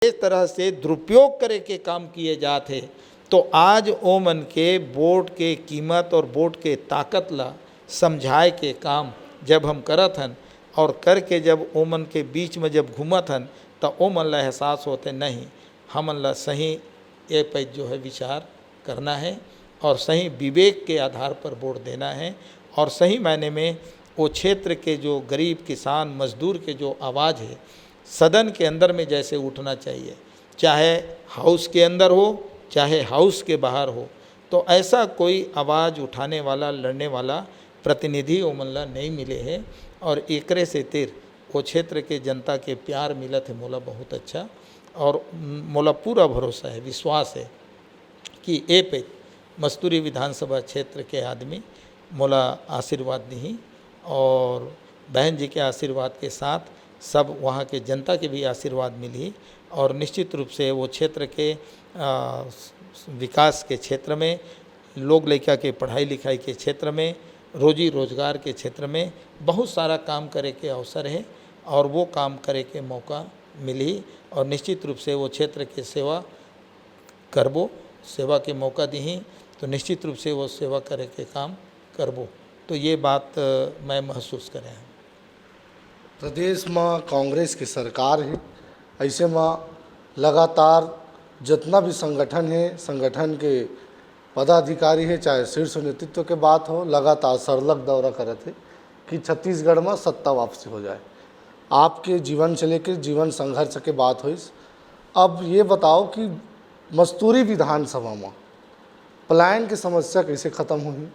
इस तरह से दुरुपयोग करे के काम किए जाते तो आज ओमन के वोट के कीमत और वोट के ताकत ला समझाए के काम जब हम करत हन और करके जब ओमन के बीच में जब घूमत हन तो ओमन ला एहसास होते नहीं हमन ला सही ये पे जो है विचार करना है और सही विवेक के आधार पर वोट देना है और सही मायने में वो क्षेत्र के जो गरीब किसान मजदूर के जो आवाज़ है सदन के अंदर में जैसे उठना चाहिए, चाहे हाउस के अंदर हो चाहे हाउस के बाहर हो, तो ऐसा कोई आवाज़ उठाने वाला लड़ने वाला प्रतिनिधि ओमनला नहीं मिले हैं और एकरे से तिर वो क्षेत्र के जनता के प्यार मिलत है मोला बहुत अच्छा और मोला पूरा भरोसा है विश्वास है कि ए पे मस्तूरी विधानसभा क्षेत्र के आदमी मोला आशीर्वाद दी और बहन जी के आशीर्वाद के साथ सब वहाँ के जनता के भी आशीर्वाद मिली और निश्चित रूप से वो क्षेत्र के विकास के क्षेत्र में लोग लड़का के पढ़ाई लिखाई के क्षेत्र में रोजी रोजगार के क्षेत्र में बहुत सारा काम करे के अवसर है और वो काम करे के मौका मिली और निश्चित रूप से वो क्षेत्र के सेवा करबो, सेवा के मौका दी तो निश्चित रूप से वो सेवा करे के काम करबो। तो ये बात मैं महसूस करें। प्रदेश में कांग्रेस की सरकार है, ऐसे में लगातार जितना भी संगठन है, संगठन के पदाधिकारी है, चाहे शीर्ष नेतृत्व के बात हो, लगातार सरलग दौरा करे थे कि छत्तीसगढ़ में सत्ता वापसी हो जाए। आपके जीवन से लेकर जीवन संघर्ष के बात हुई। अब ये बताओ कि मस्तूरी विधानसभा में पलायन की समस्या कैसे ख़त्म हुई,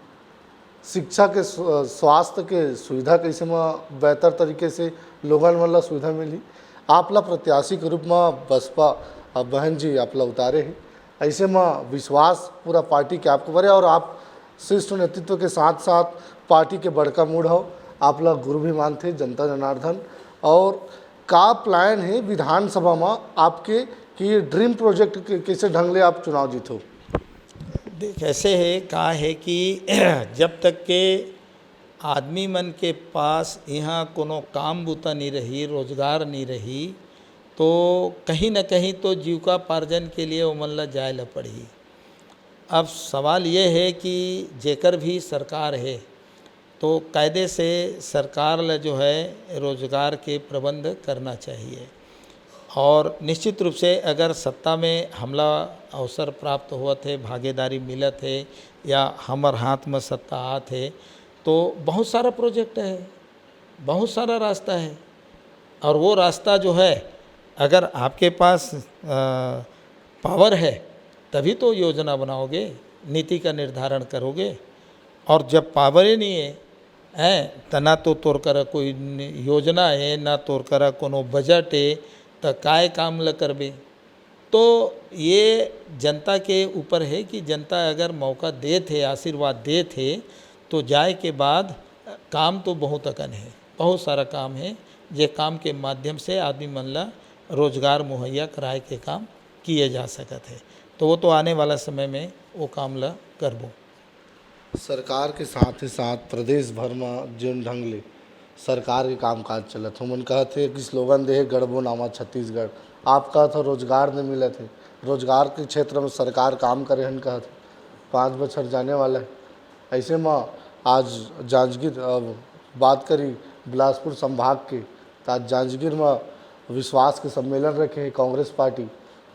शिक्षा के स्वास्थ्य के सुविधा कैसे में बेहतर तरीके से लोगन मन ला सुविधा मिली। आपला प्रत्याशी के रूप में बसपा बहन जी आपला उतारे हैं, ऐसे में विश्वास पूरा पार्टी के आपको बरे और आप शीर्ष नेतृत्व के साथ साथ पार्टी के बड़का मूड हो, आपला गुरु भी मानते जनता जनार्दन। और का प्लान है विधानसभा में आपके कि ड्रीम प्रोजेक्ट कैसे ढंग ले आप चुनाव जीतो? देख ऐसे है कहा है कि जब तक के आदमी मन के पास यहाँ कोनो काम बूता नहीं रही, रोजगार नहीं रही, तो कहीं न कहीं तो जीविकापार्जन के लिए ओमन ला जाए ला पड़ी। अब सवाल ये है कि जेकर भी सरकार है तो कायदे से सरकार ला जो है रोजगार के प्रबंध करना चाहिए और निश्चित रूप से अगर सत्ता में हमला अवसर प्राप्त हुआ थे, भागीदारी मिलत है या हमार हाथ में सत्ता आत है तो बहुत सारा प्रोजेक्ट है, बहुत सारा रास्ता है और वो रास्ता जो है अगर आपके पास पावर है तभी तो योजना बनाओगे, नीति का निर्धारण करोगे और जब पावर ही नहीं है तो ना तो तोर कर कोई योजना है ना तोर कर कोनो बजट है तो काय काम ल करबे। तो ये जनता के ऊपर है कि जनता अगर मौका दे थे, आशीर्वाद दे थे तो जाए के बाद काम तो बहुत अकन है, बहुत सारा काम है जे काम के माध्यम से आदमी मन ला रोजगार मुहैया कराए के काम किए जा सकत है। तो वो तो आने वाला समय में वो काम ला करबो। सरकार के साथ ही साथ प्रदेश भर में जिन ढंग ले सरकार के कामकाज चलत हो, मन कहते कि स्लोगन दे गढ़बो नामा छत्तीसगढ़। आप कहते रोजगार नहीं मिले थे, रोजगार के क्षेत्र में सरकार काम करे हन कहते 5 बछर जाने वाला है। ऐसे में आज जांजगीर बात करी बिलासपुर संभाग के तो आज जांजगीर में विश्वास के सम्मेलन रखे हैं कांग्रेस पार्टी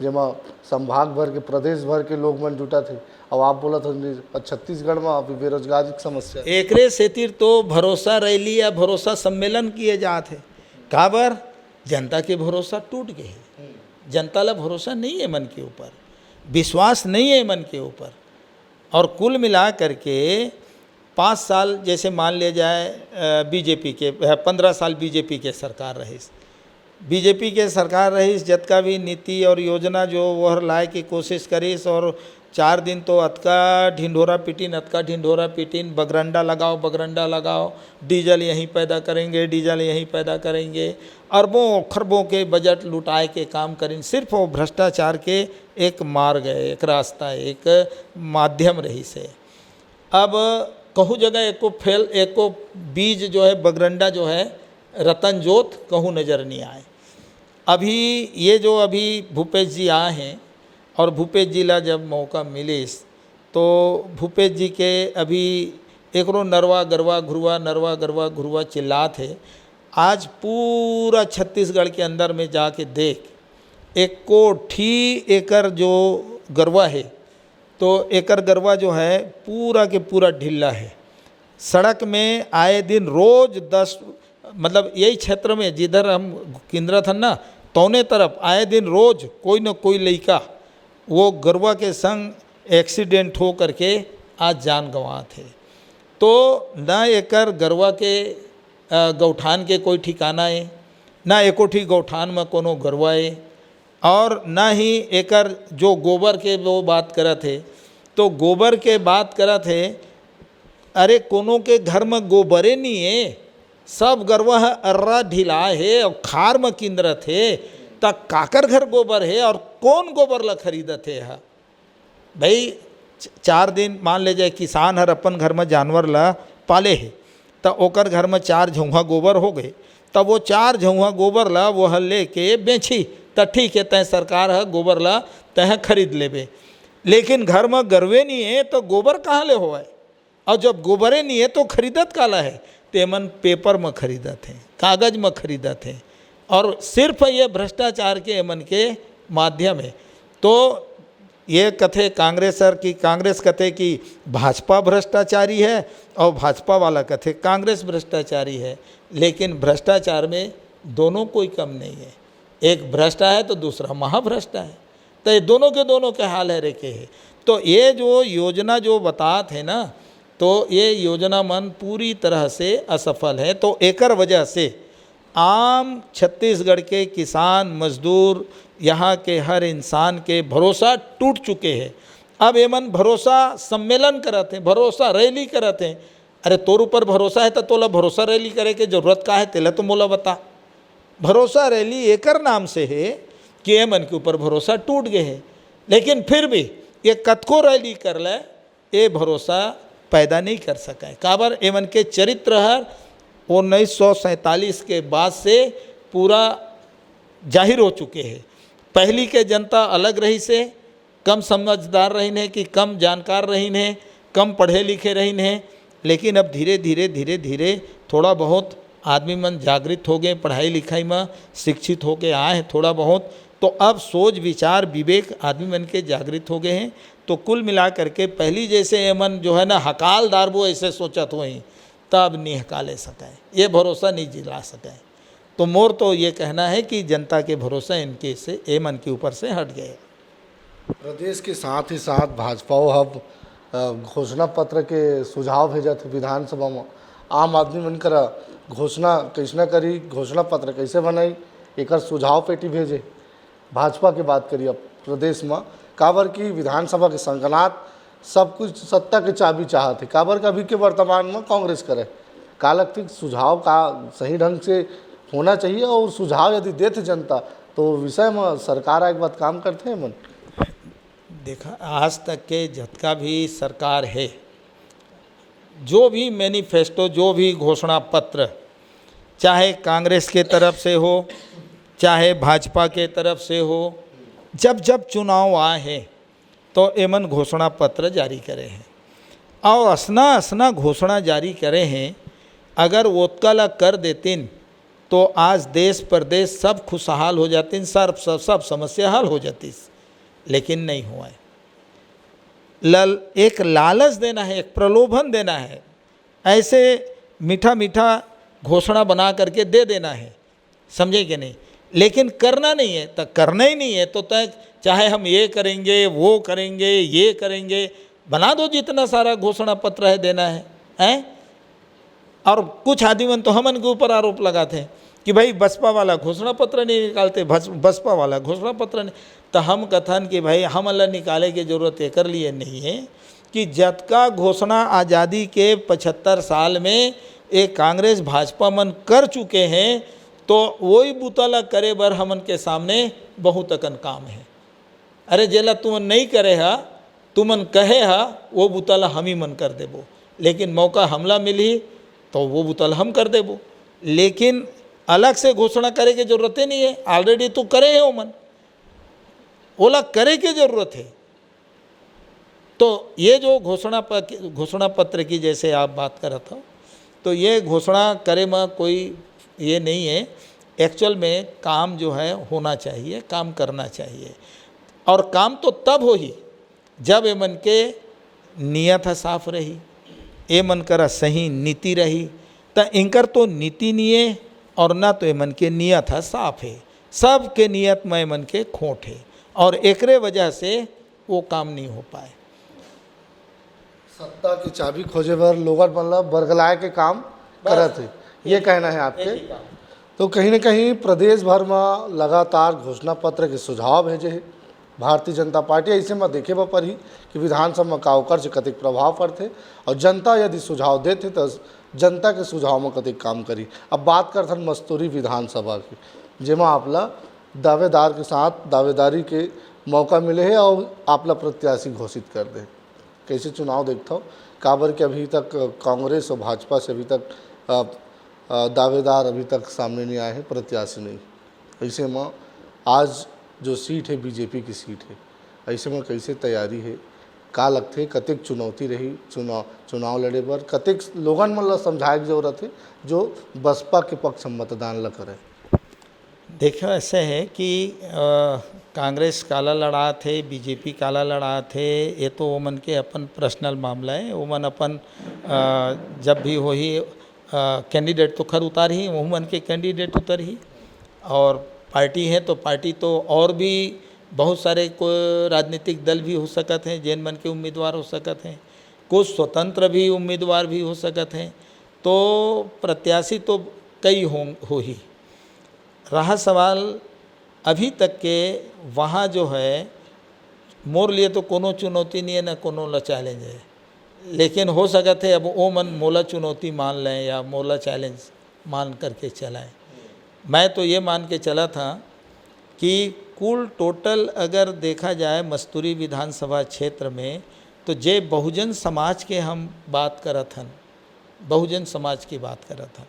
जेमा संभाग भर के प्रदेश भर के लोग मन जुटा थे। अब आप बोला था छत्तीसगढ़ में अभी बेरोजगारी की समस्या एकरे सेतिर तो भरोसा रैली या भरोसा सम्मेलन किए जाते काबर जनता के भरोसा टूट गए, जनता ला भरोसा नहीं है मन के ऊपर, विश्वास नहीं है मन के ऊपर और कुल मिला करके 5 साल जैसे मान लिया जाए बीजेपी के 15 साल बीजेपी के सरकार रही, बीजेपी के सरकार रही जतका भी नीति और योजना जो वह लाए की कोशिश करीस और 4 दिन तो अतका ढिंढोरा पीटीन बगरंडा लगाओ, डीजल यहीं पैदा करेंगे, डीजल यहीं पैदा करेंगे, अरबों खरबों के बजट लुटाए के काम करें। सिर्फ वो भ्रष्टाचार के एक मार्ग है, एक रास्ता है, एक माध्यम रही से। अब कहूँ जगह एको बीज जो है बगरंडा जो है रतन जोत कहूँ नज़र नहीं आए अभी ये जो अभी भूपेश जी आए हैं और भूपेश जी ला जब मौका मिले तो भूपेश जी के अभी एकरो नरवा गरवा घुरवा चिल्लात है। आज पूरा छत्तीसगढ़ के अंदर में जाके देख, एक कोठी एकर जो गरवा है, तो एकर गरवा जो है पूरा के पूरा ढीला है। सड़क में आए दिन रोज 10, मतलब यही क्षेत्र में जिधर हम केंद्र था ना, तौने तरफ आए दिन रोज कोई न कोई लड़का वो गरवा के संग एक्सीडेंट हो करके आज जान गंवा थे। तो न एकर गरवा के गौठान के कोई ठिकाना है, ना एको ठी गौठान में कोनो गरवा है, और ना ही एकर जो गोबर के वो बात करत है, तो गोबर के बात करत है। अरे कोनो के घर में गोबरे नहीं है, सब गरवा अर्रा ढिला है और खार में किंदरत है, तक काकर घर गोबर है और कौन गोबर ला खरीदत है। भाई 4 दिन मान ले जाए किसान हर अपन घर में जानवर ला पाले है, तो ओकर घर में 4 झौहा गोबर हो गए, तब वो 4 झौहा गोबर ला वो ले के बेची, तो ठीक है तय सरकार है गोबर ला तय खरीद लेबे। लेकिन घर में गरवे नहीं है तो गोबर कहाँ ले होए, और जब गोबरे नहीं है तो खरीदत काला है, तेमन पेपर में खरीदत हैं, कागज में खरीदत हैं, और सिर्फ ये भ्रष्टाचार के मन के माध्यम है। तो ये कथे कांग्रेसर की कांग्रेस कथे कि भाजपा भ्रष्टाचारी है और भाजपा वाला कथे कांग्रेस भ्रष्टाचारी है, लेकिन भ्रष्टाचार में दोनों कोई कम नहीं है। एक भ्रष्टा है तो दूसरा महाभ्रष्टा है, तो ये दोनों के हाल है रेखे है। तो ये जो योजना जो बात है ना, तो ये योजना मन पूरी तरह से असफल है। तो एकर वजह से आम छत्तीसगढ़ के किसान मजदूर यहाँ के हर इंसान के भरोसा टूट चुके हैं। अब एमन भरोसा सम्मेलन करते हैं, भरोसा रैली करते हैं। अरे तोर ऊपर भरोसा है तो तोला भरोसा रैली करे के जरूरत का है, तेला तो मोला बता। भरोसा रैली एकर नाम से है कि एमन के ऊपर भरोसा टूट गए है, लेकिन फिर भी ये कतको रैली कर ले, ये भरोसा पैदा नहीं कर सका है। काबर एमन के चरित्र हर 1947 के बाद से पूरा जाहिर हो चुके हैं। पहली के जनता अलग रही से, कम समझदार रही है कि कम जानकार रही है, कम पढ़े लिखे रही है, लेकिन अब धीरे धीरे थोड़ा बहुत आदमी मन जागृत हो गए, पढ़ाई लिखाई में शिक्षित हो के आए हैं थोड़ा बहुत, तो अब सोच विचार विवेक आदमी मन के जागृत हो गए हैं। तो कुल मिला करके पहली जैसे एमन जो है ना हकालदार वो ऐसे सोचत हुई, तब नहीं हकाले सकाए, ये भरोसा नहीं जिला सकाए। तो मोर तो ये कहना है कि जनता के भरोसा इनके से एमन के ऊपर से हट गए। प्रदेश के साथ ही साथ भाजपा अब घोषणा पत्र के सुझाव भेजा थे विधानसभा में। आम आदमी मन कर घोषणा कैसे करी, घोषणा पत्र कैसे बनाई, एक सुझाव पेटी भेजे। भाजपा की बात करिए अब प्रदेश में, काबर की विधानसभा के संगनात सब कुछ सत्ता के चाबी चाहते, काबर का अभी के वर्तमान में कांग्रेस करे। का लगती सुझाव का सही ढंग से होना चाहिए, और सुझाव यदि देते जनता तो विषय में सरकार एक बात काम करते हैं मन। देखा आज तक के जतका भी सरकार है, जो भी मैनिफेस्टो, जो भी घोषणा पत्र, चाहे कांग्रेस के तरफ से हो चाहे भाजपा के तरफ से हो, जब चुनाव आए हैं तो एमन घोषणा पत्र जारी करे हैं, और असना घोषणा जारी करे हैं। अगर वोतकाला कर देतीन तो आज देश प्रदेश सब खुशहाल हो जाती, सब समस्या हल हो जाती, लेकिन नहीं हुआ है। एक लालच देना है, एक प्रलोभन देना है, ऐसे मीठा घोषणा बना करके दे देना है, समझे कि नहीं, लेकिन करना नहीं है। तो करना ही नहीं है तो तक चाहे हम ये करेंगे वो करेंगे ये करेंगे, बना दो जितना सारा घोषणा पत्र है देना है, हैं? और कुछ आदमी तो हमन के ऊपर आरोप लगाते हैं कि भाई बसपा वाला घोषणा पत्र नहीं निकालते, बसपा वाला घोषणा पत्र नहीं। तो हम कथन कि भाई हम अल्लाह निकाले की जरूरत एकर लिए नहीं है कि जतका घोषणा आज़ादी के 75 साल में एक कांग्रेस भाजपा मन कर चुके हैं, तो वही बुतला करे बर हमन के सामने बहुत अकन काम है। अरे जेला तुमन नहीं करे हा, तुमन कहे हा, वो बुतला हम ही मन कर देबो, लेकिन मौका हमला मिली तो वो बुतल हम कर देबो। लेकिन अलग से घोषणा करे की जरूरत ही नहीं है, ऑलरेडी तो करे है ओमन, ओला करे की जरूरत है। तो ये जो घोषणा पत्र की जैसे आप बात कर रहा था, तो ये घोषणा करे में कोई ये नहीं है, एक्चुअल में काम जो है होना चाहिए, काम करना चाहिए। और काम तो तब हो ही जब ये मन के नियत साफ रही, ये मन करा सही नीति रही। तो इनकर तो नीति नहीं है और ना तो ये मन के नियत है साफ है, सब के नियत में मन के खोट है, और एकरे वजह से वो काम नहीं हो पाए। सत्ता की चाबी खोजे बर लोग मतलब बरगलाए के काम करत है, ये कहना है आपके। तो कहीं न कहीं प्रदेश भर में लगातार घोषणा पत्र के सुझाव भेजे है भारतीय जनता पार्टी। ऐसे में देखे पर ही कि विधानसभा में का ओकर से कतिक प्रभाव पड़ते, और जनता यदि सुझाव देते तो जनता के सुझाव में कतिक काम करी। अब बात करथन मस्तूरी विधानसभा की, जेमा आपला दावेदार के साथ दावेदारी के मौका मिले है और आपला प्रत्याशी घोषित कर दे। कैसे चुनाव देखता हो, काबर के अभी तक कांग्रेस और भाजपा से अभी तक दावेदार अभी तक सामने नहीं आए हैं, प्रत्याशी नहीं। ऐसे में आज जो सीट है बीजेपी की सीट है, ऐसे में कैसे तैयारी है, का लगते कतिक चुनौती रही चुनाव लड़े पर, कतिक लोगन मन ला समझाए की जरूरत है जो बसपा के पक्ष में मतदान ला करे। देखो ऐसे है कि कांग्रेस काला लड़ा थे, बीजेपी काला लड़ा थे, ये तो ओमन के अपन पर्सनल मामला है। ओमन अपन जब भी हो ही कैंडिडेट तो खर उतार ही, ओमन के कैंडिडेट उतर ही। और पार्टी है तो पार्टी तो और भी बहुत सारे को राजनीतिक दल भी हो सकते हैं, जैन मन के उम्मीदवार हो सकते हैं, कुछ स्वतंत्र भी उम्मीदवार भी हो सकते हैं। तो प्रत्याशी तो कई हो ही रहा। सवाल अभी तक के वहाँ जो है मोर लिए तो कोनो चुनौती नहीं है, ना कोनो ला चैलेंज है, लेकिन हो सकते है अब वो मन मोला चुनौती मान लें या मोला चैलेंज मान करके चलाएं। मैं तो ये मान के चला था कि कुल टोटल अगर देखा जाए मस्तूरी विधानसभा क्षेत्र में, तो जे बहुजन समाज के हम बात करत हन, बहुजन समाज की बात करत हन।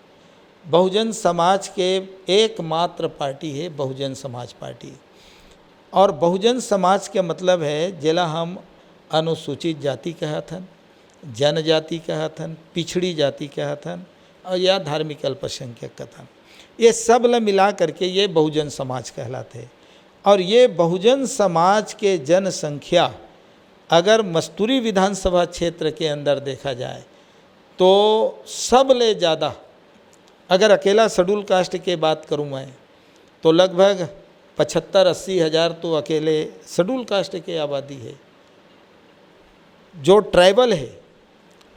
बहुजन समाज के एकमात्र पार्टी है बहुजन समाज पार्टी। और बहुजन समाज के मतलब है जिला हम अनुसूचित जाति कहत हन, जनजाति कहत हन, पिछड़ी जाति कहत हन, और या धार्मिक अल्पसंख्यक कहत हन। ये सब ल मिला करके ये बहुजन समाज कहलाते। और ये बहुजन समाज के जनसंख्या अगर मस्तूरी विधानसभा क्षेत्र के अंदर देखा जाए तो सब ले ज़्यादा, अगर अकेला शेड्यूल कास्ट के बात करूं मैं तो लगभग 75-80 हज़ार तो अकेले शेड्यूल कास्ट के आबादी है। जो ट्राइबल है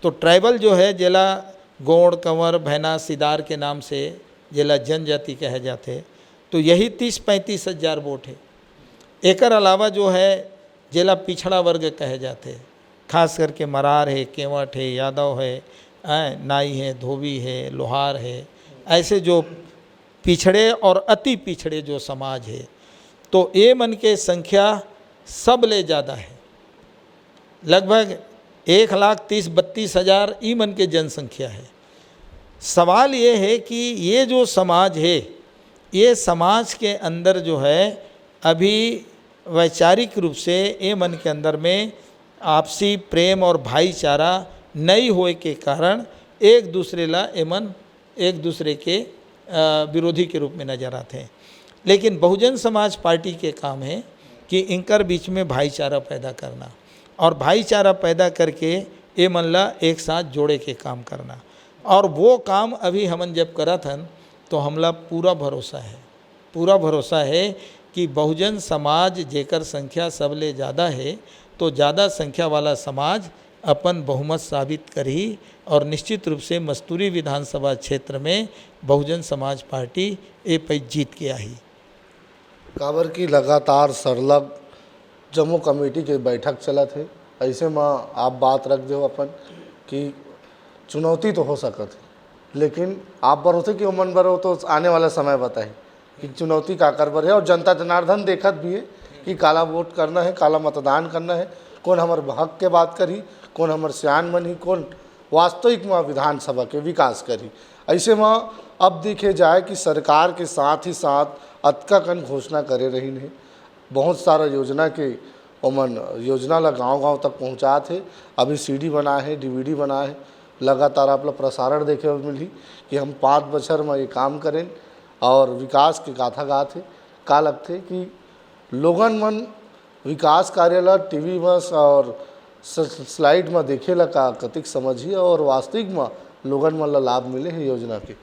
तो ट्राइबल जो है जिला गोंड, कंवर, भैना, सिदार के नाम से जिला जनजाति कहे जाते, तो यही 30-35 हज़ार वोट है। एकर अलावा जो है जिला पिछड़ा वर्ग कहे जाते, खास करके मरार है, केवट है, यादव है, नाई है, धोबी है, लोहार है, ऐसे जो पिछड़े और अति पिछड़े जो समाज है, तो ये मन के संख्या सब ले ज़्यादा है। लगभग 1,30,32 हज़ार ई मन के जनसंख्या है। सवाल ये है कि ये जो समाज है, ये समाज के अंदर जो है अभी वैचारिक रूप से ये मन के अंदर में आपसी प्रेम और भाईचारा नहीं होए के कारण एक दूसरे ला एमन एक दूसरे के विरोधी के रूप में नजर आते हैं। लेकिन बहुजन समाज पार्टी के काम है कि इनकर बीच में भाईचारा पैदा करना, और भाईचारा पैदा करके ये मन ला एक साथ जोड़े के काम करना। और वो काम अभी हमन जब करत हन तो हमला पूरा भरोसा है कि बहुजन समाज जेकर संख्या सबले ज़्यादा है, तो ज़्यादा संख्या वाला समाज अपन बहुमत साबित करी, और निश्चित रूप से मस्तूरी विधानसभा क्षेत्र में बहुजन समाज पार्टी ये पे जीत के आई। काबर की लगातार सरलग जम्मू कमेटी के बैठक चलत है, ऐसे में आप बात रख दो अपन कि चुनौती तो हो सकत है, लेकिन आप बर होते कि मन बर हो तो आने वाला समय बताए कि चुनौती का कर बर है। और जनता जनार्दन देखत भी है कि काला वोट करना है, काला मतदान करना है, कौन हमारे हक के बात करी, कौन हमारे सियान बनी, कौन वास्तविक में विधानसभा के विकास करी। ऐसे में अब देखे जाए कि सरकार के साथ ही साथ अतका कन घोषणा करे रही है, बहुत सारा योजना के ओमन योजना ला गांव-गांव तक पहुंचा थे। अभी सीडी बना है, डीवीडी बना है, लगातार आप लोग प्रसारण देखे मिली कि हम 5 बछर में ये काम करें और विकास के गाथा गाथे। का लगथे कि लोगन मन विकास कार्य ला टीवी में और स्लाइड में देखे ला का कतिक समझिए और वास्तविक में लोगन मन ला लाभ मिले है योजना के।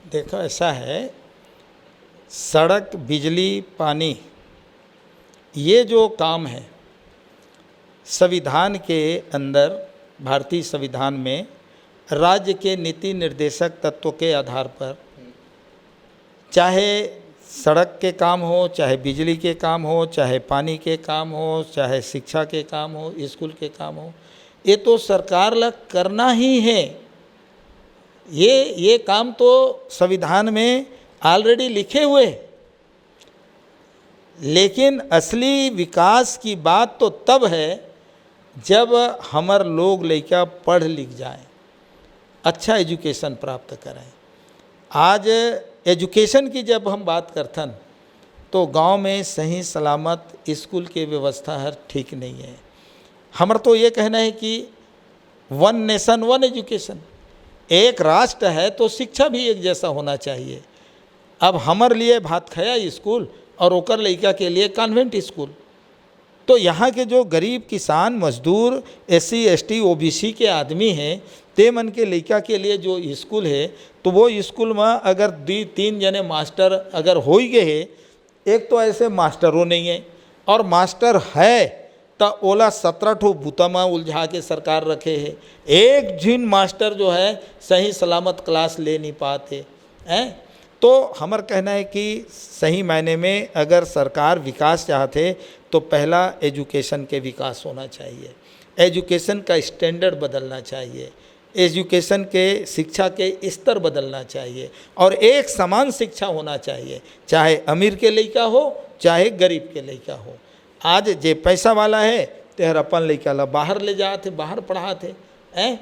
देखो ऐसा है, सड़क, बिजली, पानी, ये जो काम है संविधान के अंदर, भारतीय संविधान में राज्य के नीति निर्देशक तत्वों के आधार पर, चाहे सड़क के काम हो, चाहे बिजली के काम हो, चाहे पानी के काम हो, चाहे शिक्षा के काम हो, स्कूल के काम हो, ये तो सरकार ला करना ही है। ये काम तो संविधान में ऑलरेडी लिखे हुए हैं। लेकिन असली विकास की बात तो तब है जब हमार लोग लड़का पढ़ लिख जाए, अच्छा एजुकेशन प्राप्त करें। आज एजुकेशन की जब हम बात करथन तो गांव में सही सलामत स्कूल के व्यवस्था हर ठीक नहीं है। हमार तो ये कहना है कि 1 नेशन 1 एजुकेशन, एक राष्ट्र है तो शिक्षा भी एक जैसा होना चाहिए। अब हमारे लिए भात खाया स्कूल और ओकर लड़का के लिए कॉन्वेंट स्कूल, तो यहाँ के जो गरीब किसान मजदूर SC ST OBC के आदमी हैं, ते मन के लड़का के लिए जो स्कूल है, तो वो स्कूल में अगर 2-3 जने मास्टर अगर हो ही गए हैं, एक तो ऐसे मास्टरों नहीं है, और मास्टर है तो ओला 17 ठो बूता में उलझा के सरकार रखे है। एक जिन मास्टर जो है सही सलामत क्लास ले नहीं पाते हैं। तो हमार कहना है कि सही मायने में अगर सरकार विकास चाहते तो पहला एजुकेशन के विकास होना चाहिए, एजुकेशन का स्टैंडर्ड बदलना चाहिए, एजुकेशन के शिक्षा के स्तर बदलना चाहिए, और एक समान शिक्षा होना चाहिए, चाहे अमीर के लड़का हो चाहे गरीब के लड़का हो। आज जे पैसा वाला है तेहर अपन लड़का ला बाहर ले जाते, बाहर पढ़ाते हैं,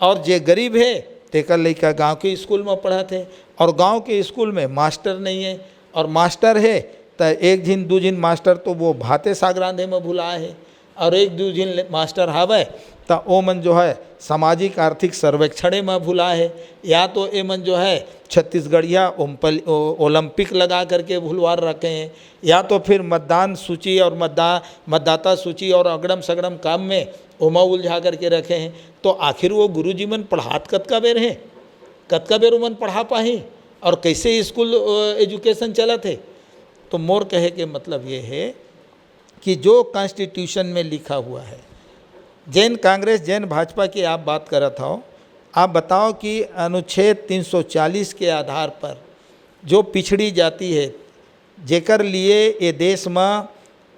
और जे गरीब है तेकर लड़का गांव के स्कूल में पढ़ाते, और गांव के स्कूल में मास्टर नहीं है, और मास्टर है तो 1 दिन 2 दिन मास्टर तो वो भाते साग रांधे में भुला है, और 1-2 दिन मास्टर हावे तो ओ मन जो है सामाजिक आर्थिक सर्वेक्षण में भुला है, या तो ए मन जो है छत्तीसगढ़िया ओलंपिक लगा करके भुलवार रखे हैं, या तो फिर मतदान सूची और मतदाता सूची और अगड़म सगड़म काम में ओमा उलझा करके रखे हैं। तो आखिर वो गुरुजी मन पढ़ात कतका बेर हैं, कतका बेर मन पढ़ा पाही, और कैसे स्कूल एजुकेशन चला थे। तो मोर कहे के मतलब ये है कि जो कॉन्स्टिट्यूशन में लिखा हुआ है, जैन कांग्रेस जैन भाजपा की आप बात करत हो, आप बताओ कि अनुच्छेद 340 के आधार पर जो पिछड़ी जाति है, जेकर लिए ये देश में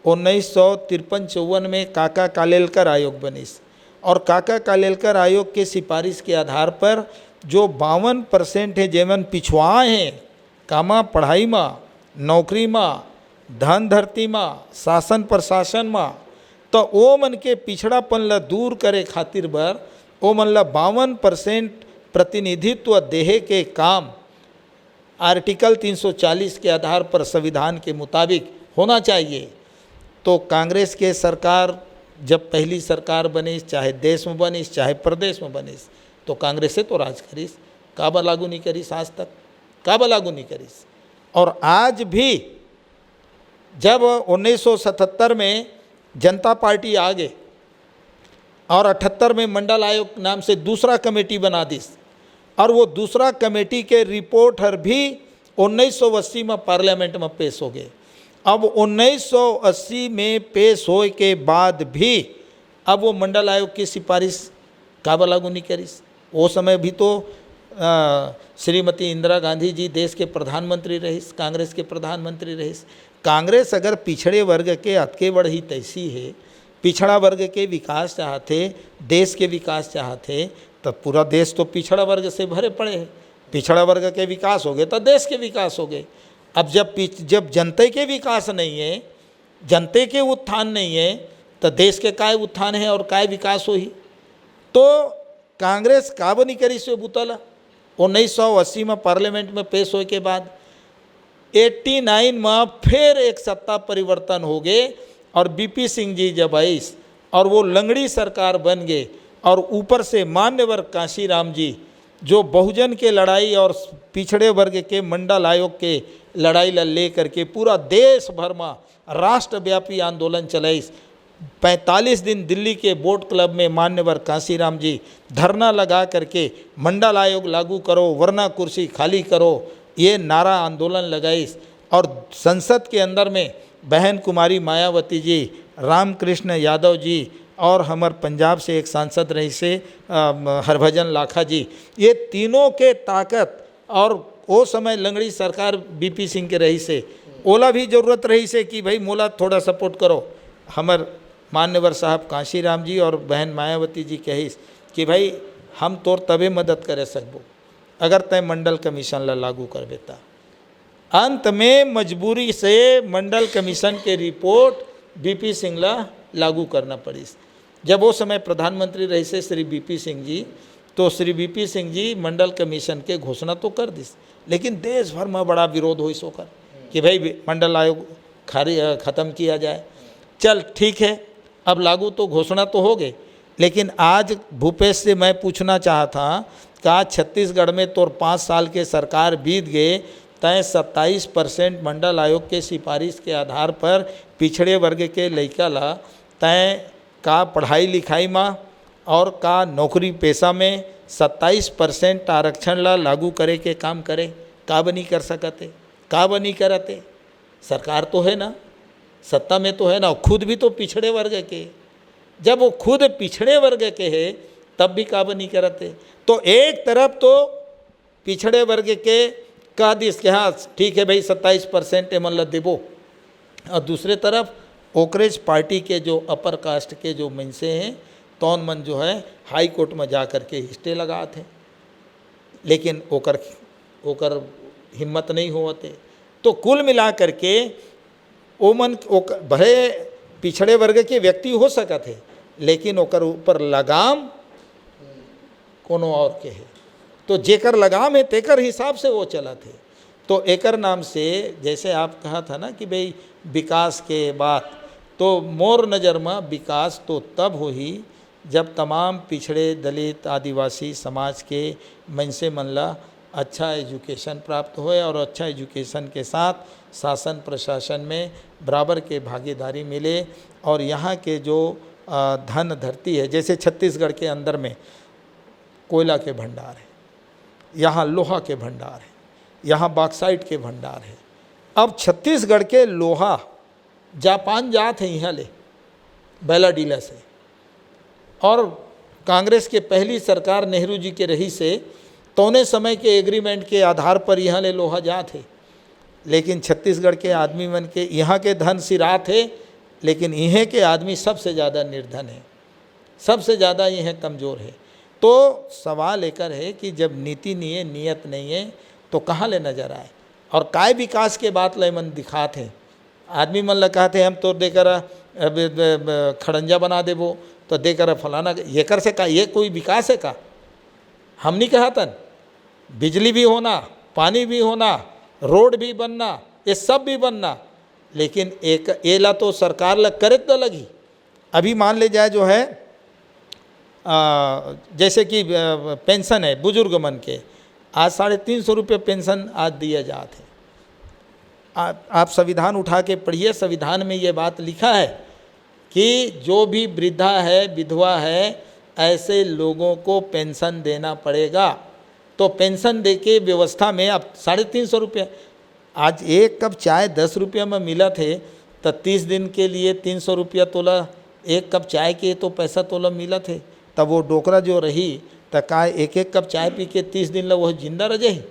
1953-54 में काका कालेलकर आयोग बनिस, और काका कालेलकर आयोग के सिफारिश के आधार पर जो 52% है जेमन पिछुआ हैं कामा पढ़ाई में, नौकरी में, धन धरती में, शासन प्रशासन में, तो ओ मन के पिछड़ापन ला दूर करे खातिर बर ओ मन ला 52% प्रतिनिधित्व देहे के काम आर्टिकल 340 के आधार पर संविधान के मुताबिक होना चाहिए। तो कांग्रेस के सरकार जब पहली सरकार बनिस, चाहे देश में बनिस चाहे प्रदेश में बनिस, तो कांग्रेस से तो राज करिस, काबा लागू नहीं करिस, आज तक काबा लागू नहीं करिस। और आज भी जब 1977 में जनता पार्टी आ गए और 78 में मंडल आयोग नाम से दूसरा कमेटी बना दिस, और वो दूसरा कमेटी के रिपोर्ट हर भी 1980 में पार्लियामेंट में पेश हो गए। अब 1980 में पेश होए के बाद भी अब वो मंडल आयोग की सिफारिश काबा लागू नहीं करिस। वो समय भी तो श्रीमती इंदिरा गांधी जी देश के प्रधानमंत्री रहिस, कांग्रेस के प्रधानमंत्री रहिस। कांग्रेस अगर पिछड़े वर्ग के अतके बढ़ी तैसी है, पिछड़ा वर्ग के विकास चाहते, देश के विकास चाहते, तब पूरा देश तो पिछड़ा वर्ग से भरे पड़े हैं। पिछड़ा वर्ग के विकास हो गए तो देश के विकास हो गए। अब जब जनता के विकास नहीं है, जनता के उत्थान नहीं है, तो देश के काय उत्थान है और काय विकास हो ही। तो कांग्रेस काब नहीं करी से बुतला, 1980 में पार्लियामेंट में पेश होए के बाद 89 में फिर एक सत्ता परिवर्तन हो गए और बीपी सिंह जी जब आई और वो लंगड़ी सरकार बन गए और ऊपर से मान्यवर कांशीराम जी जो बहुजन के लड़ाई और पिछड़े वर्ग के मंडल आयोग के लड़ाई ले करके पूरा देश भर में राष्ट्रव्यापी आंदोलन चलाइस। 45 दिन दिल्ली के बोट क्लब में मान्यवर कांशीराम जी धरना लगा करके मंडल आयोग लागू करो वरना कुर्सी खाली करो ये नारा आंदोलन लगाइस। और संसद के अंदर में बहन कुमारी मायावती जी, रामकृष्ण यादव जी और हमार पंजाब से एक सांसद रही से हरभजन लाखा जी, ये तीनों के ताकत और वो समय लंगड़ी सरकार बीपी सिंह के रही से ओला भी जरूरत रही से कि भाई मोला थोड़ा सपोर्ट करो। हमर मान्यवर साहब कांशीराम जी और बहन मायावती जी कहिस कि भाई हम तोर तबे मदद करे सकबो अगर तय मंडल कमीशन ला लागू कर बेता। अंत में मजबूरी से मंडल कमीशन के रिपोर्ट बीपी सिंह ला लागू करना पड़ी। जब वो समय प्रधानमंत्री रहे से श्री बीपी सिंह जी, तो श्री बीपी सिंह जी मंडल कमीशन के घोषणा तो कर दी, लेकिन देश भर में बड़ा विरोध हुई सोकर कि भाई मंडल आयोग ख़त्म किया जाए। चल ठीक है, अब लागू तो घोषणा तो हो गई, लेकिन आज भूपेश से मैं पूछना चाहा था कि आज छत्तीसगढ़ में तो 5 साल के सरकार बीत गए, तय 27% मंडल आयोग के सिफारिश के आधार पर पिछड़े वर्ग के लड़का ला तय का पढ़ाई लिखाई में और का नौकरी पेशा में 27% आरक्षण ला लागू करे के काम करे, का बनी कर सकते, का बनी करते। सरकार तो है ना, सत्ता में तो है ना, खुद भी तो पिछड़े वर्ग के, जब वो खुद पिछड़े वर्ग के है तब भी का बनी करते। तो एक तरफ तो पिछड़े वर्ग के कह दिस कि हाँ ठीक है भाई 27% एमन ला देबो, और दूसरे तरफ ओकरेज पार्टी के जो अपर कास्ट के जो मनसे हैं तौन मन जो है हाई कोर्ट में जा कर के स्टे लगा थे, लेकिन ओकर हिम्मत नहीं होते। तो कुल मिला करके ओमन भले पिछड़े वर्ग के व्यक्ति हो सकत है, लेकिन ओकर ऊपर लगाम कोनो और के है, तो जेकर लगाम है तेकर हिसाब से वो चला थे। तो एकर नाम से जैसे आप कहा था ना कि भाई विकास के बात, तो मोर नज़र में विकास तो तब हुई जब तमाम पिछड़े दलित आदिवासी समाज के मनसे मनला अच्छा एजुकेशन प्राप्त होए और अच्छा एजुकेशन के साथ शासन प्रशासन में बराबर के भागीदारी मिले। और यहाँ के जो धन धरती है, जैसे छत्तीसगढ़ के अंदर में कोयला के भंडार है, यहाँ लोहा के भंडार है, यहाँ बॉक्साइट के भंडार है। अब छत्तीसगढ़ के लोहा जापान जात है यहाँ ले बैलाडीला से, और कांग्रेस के पहली सरकार नेहरू जी के रही से तौने समय के एग्रीमेंट के आधार पर यहाँ ले लोहा जात है। लेकिन छत्तीसगढ़ के आदमी मन के यहाँ के धन सिरा थे, लेकिन यहाँ के आदमी सबसे ज़्यादा निर्धन है, सबसे ज़्यादा यह कमज़ोर है। तो सवाल एकर है कि जब नीति नहीं है, नियत नहीं है, तो कहाँ ले नजर आए। और काय विकास के बात ले मन दिखाते हैं, आदमी मन ल कहते हम तो देकर खड़ंजा बना देबो, तो देकर फलाना, ये कर से का ये कोई विकास है का? हम नहीं कहा तन, बिजली भी होना, पानी भी होना, रोड भी बनना, ये सब भी बनना, लेकिन एक एला तो सरकार लग करे तो लगी। अभी मान ले जाए जो है जैसे कि पेंशन है बुजुर्ग मन के, आज 350 रुपये पेंशन आज दिया जाते हैं। आप संविधान उठा के पढ़िए, संविधान में ये बात लिखा है कि जो भी वृद्धा है, विधवा है, ऐसे लोगों को पेंशन देना पड़ेगा। तो पेंशन दे के व्यवस्था में अब 350 रुपये, आज एक कप चाय 10 रुपये में मिला थे, तो 30 दिन के लिए 300 रुपया तोला एक कप चाय के तो पैसा तोला मिला थे। तब वो डोकरा जो रही तो का एक कप चाय पी के 30 दिन ला वो जिंदा रह जाही।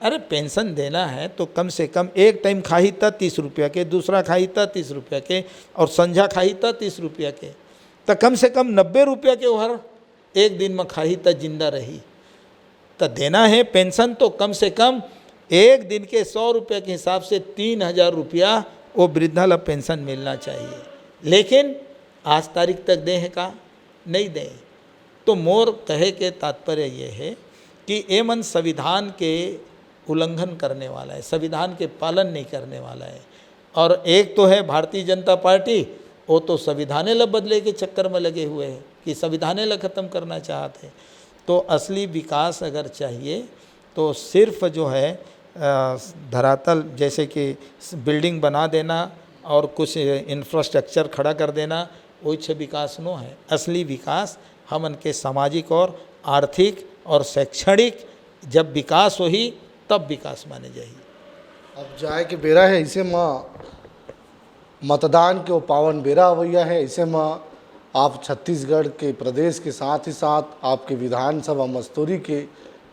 अरे पेंशन देना है तो कम से कम एक टाइम खाही त 30 रुपया के, दूसरा खाही त 30 रुपया के, और संझा खाही त 30 रुपया के, तो कम से कम 90 रुपया के हर एक दिन में खाही त जिंदा रही। तो देना है पेंशन तो कम से कम एक दिन के 100 रुपये के हिसाब से 3000 रुपया वो वृद्धा ला पेंशन मिलना चाहिए। लेकिन आज तारीख तक दें है का? नहीं दें। तो मोर कहे के तात्पर्य ये है कि ये मन संविधान के उल्लंघन करने वाला है, संविधान के पालन नहीं करने वाला है। और एक तो है भारतीय जनता पार्टी, वो तो संविधाने ला बदले के चक्कर में लगे हुए हैं कि संविधाने ला ख़त्म करना चाहते हैं। तो असली विकास अगर चाहिए तो सिर्फ जो है धरातल जैसे कि बिल्डिंग बना देना और कुछ इंफ्रास्ट्रक्चर खड़ा कर देना, वही से विकास नो है। असली विकास हमन के सामाजिक और आर्थिक और शैक्षणिक जब विकास हो ही तब विकास माने जाइए। अब जाए के बेरा है, इसे माँ मतदान के वो पावन बेरा अवैया है। इसे माँ आप छत्तीसगढ़ के प्रदेश के साथ ही साथ आपके विधानसभा मस्तूरी के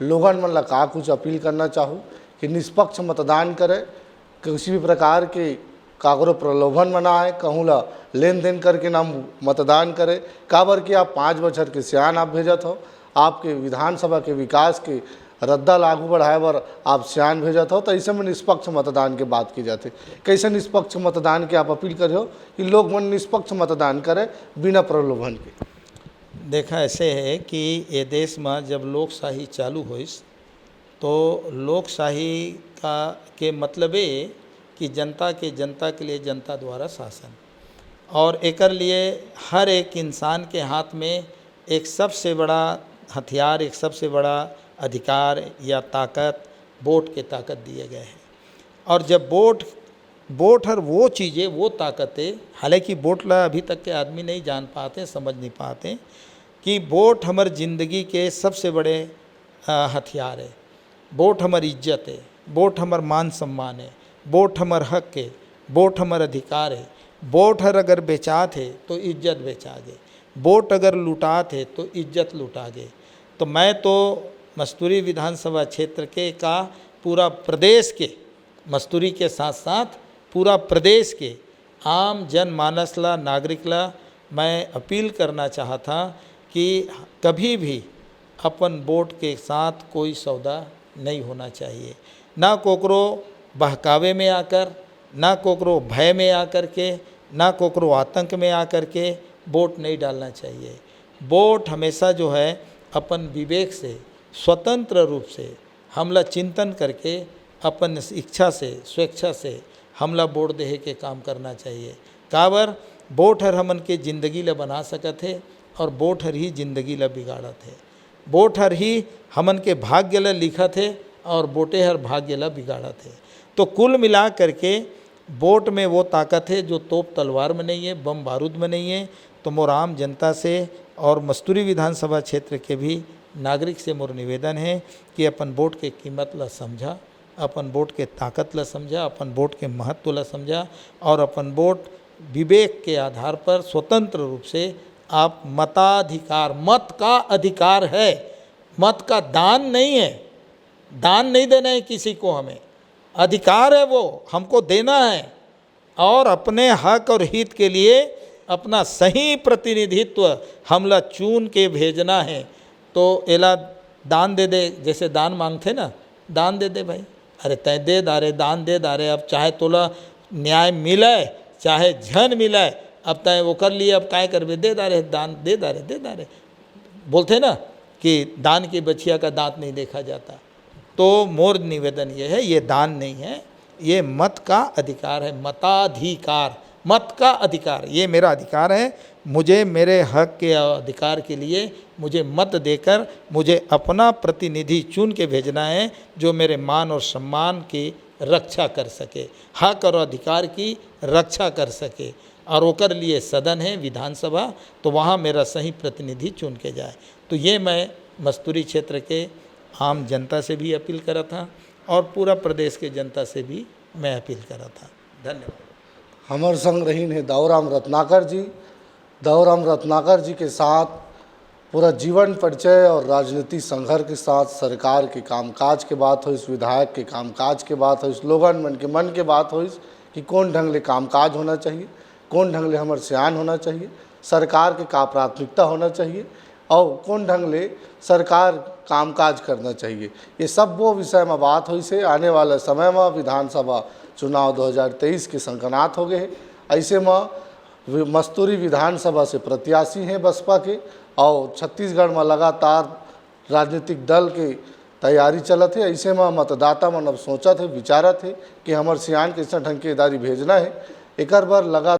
लोगन मन ला का कुछ अपील करना चाहूँ कि निष्पक्ष मतदान करे, किसी भी प्रकार के कागरो प्रलोभन में ना आए, कहूँ ला लेन देन करके ना मतदान करे। काबर कि आप 5 बछर के सियान आप भेजत हो, आपके विधानसभा के विकास के रद्दा लागू बढ़ाए बर आप सियान भेजत हो, तो ऐसे में निष्पक्ष मतदान के बात की जाती। कैसे निष्पक्ष मतदान के आप अपील करे हो कि लोग मन निष्पक्ष मतदान करे बिना प्रलोभन के। देखा ऐसे है कि ये देश में जब लोकशाही चालू होइस तो लोकशाही का के मतलब ये कि जनता के लिए जनता द्वारा शासन, और एकर लिए हर एक इंसान के हाथ में एक सबसे बड़ा हथियार, एक सबसे बड़ा अधिकार या ताकत वोट के ताकत दिए गए हैं। और जब वोट हर वो चीज़ें, वो ताकतें, हालांकि वोट ला अभी तक के आदमी नहीं जान पाते, समझ नहीं पाते कि वोट हमार ज़िंदगी के सबसे बड़े हथियार है। वोट हमार इज्जत है, वोट हमार मान सम्मान है, वोट हमार हक है, वोट हमार अधिकार है। वोट हर अगर बेचात है तो इज्जत बेचा गे, वोट अगर लुटात है तो इज्जत लुटा गे। तो मैं तो मस्तूरी विधानसभा क्षेत्र के का पूरा प्रदेश के, मस्तूरी के साथ साथ पूरा प्रदेश के आम जनमानस ला, नागरिक ला मैं अपील करना चाहता कि कभी भी अपन वोट के साथ कोई सौदा नहीं होना चाहिए। ना कोकरो बहकावे में आकर, ना कोकरो भय में आकर के, ना कोकरो आतंक में आकर के वोट नहीं डालना चाहिए। वोट हमेशा जो है अपन विवेक से, स्वतंत्र रूप से हमला चिंतन करके, अपन इच्छा से, स्वेच्छा से हमला वोट देहे के काम करना चाहिए। काबर वोट हर हमन के ज़िंदगी ला बना सकत है और वोट हर ही ज़िंदगी ला बिगाड़त है। वोट हर ही हमन के भाग्य ला लिखत है और वोटे हर भाग्य ला बिगाड़त है। तो कुल मिला करके वोट में वो ताकत है जो तोप तलवार में नहीं है, बम बारूद में नहीं है। तो मोर आम जनता से और मस्तूरी विधानसभा क्षेत्र के भी नागरिक से मोर निवेदन है कि अपन वोट के कीमत ला समझा, अपन वोट के ताकत ला समझा, अपन वोट के महत्व ला समझा और अपन वोट विवेक के आधार पर स्वतंत्र रूप से आप मताधिकार, मत का अधिकार है, मत का दान नहीं है। दान नहीं देना है किसी को, हमें अधिकार है वो हमको देना है और अपने हक और हित के लिए अपना सही प्रतिनिधित्व हमला चुन के भेजना है। तो एला दान दे दे, जैसे दान मांगते ना, दान दे दे भाई, अरे तय दे दारे, दान दे दारे। अब चाहे तोला न्याय मिले चाहे झन मिले, अब तय वो कर लिए, अब काय करबे, दे दारे, दान दे दारे, दे दारे। बोलते ना कि दान की बछिया का दांत नहीं देखा जाता। तो मोर निवेदन ये है, ये दान नहीं है, ये मत का अधिकार है, मताधिकार, मत का अधिकार, ये मेरा अधिकार है। मुझे मेरे हक के अधिकार के लिए मुझे मत देकर मुझे अपना प्रतिनिधि चुन के भेजना है जो मेरे मान और सम्मान की रक्षा कर सके, हक और अधिकार की रक्षा कर सके। और ओकर लिए सदन है विधानसभा, तो वहाँ मेरा सही प्रतिनिधि चुन के जाए। तो ये मैं मस्तूरी क्षेत्र के आम जनता से भी अपील करा था और पूरा प्रदेश के जनता से भी मैं अपील करा था। धन्यवाद। हमारे संग रहीन है दाऊराम रत्नाकर जी। दाऊराम रत्नाकर जी के साथ पूरा जीवन परिचय और राजनीति संघर्ष के साथ सरकार के कामकाज के बात हो, इस विधायक के कामकाज के बात हो, इस लोगन मन के बात हो कि कौन ढंग ले कामकाज होना चाहिए, कौन ढंग ले हमारे सियान होना चाहिए, सरकार के का प्राथमिकता होना चाहिए और कौन ढंग ले सरकार कामकाज करना चाहिए। ये सब वो विषय में बात हुई से आने वाले समय में विधानसभा चुनाव 2023 के संकनात हो गए हैं। ऐसे में मस्तूरी विधानसभा से प्रत्याशी हैं बसपा के और छत्तीसगढ़ में लगातार राजनीतिक दल के तैयारी चलत है। ऐसे में मतदाता मन अब सोचत है, विचारत है कि हमर सियान कैसे ढंग के दारी भेजना है। एक बार लगा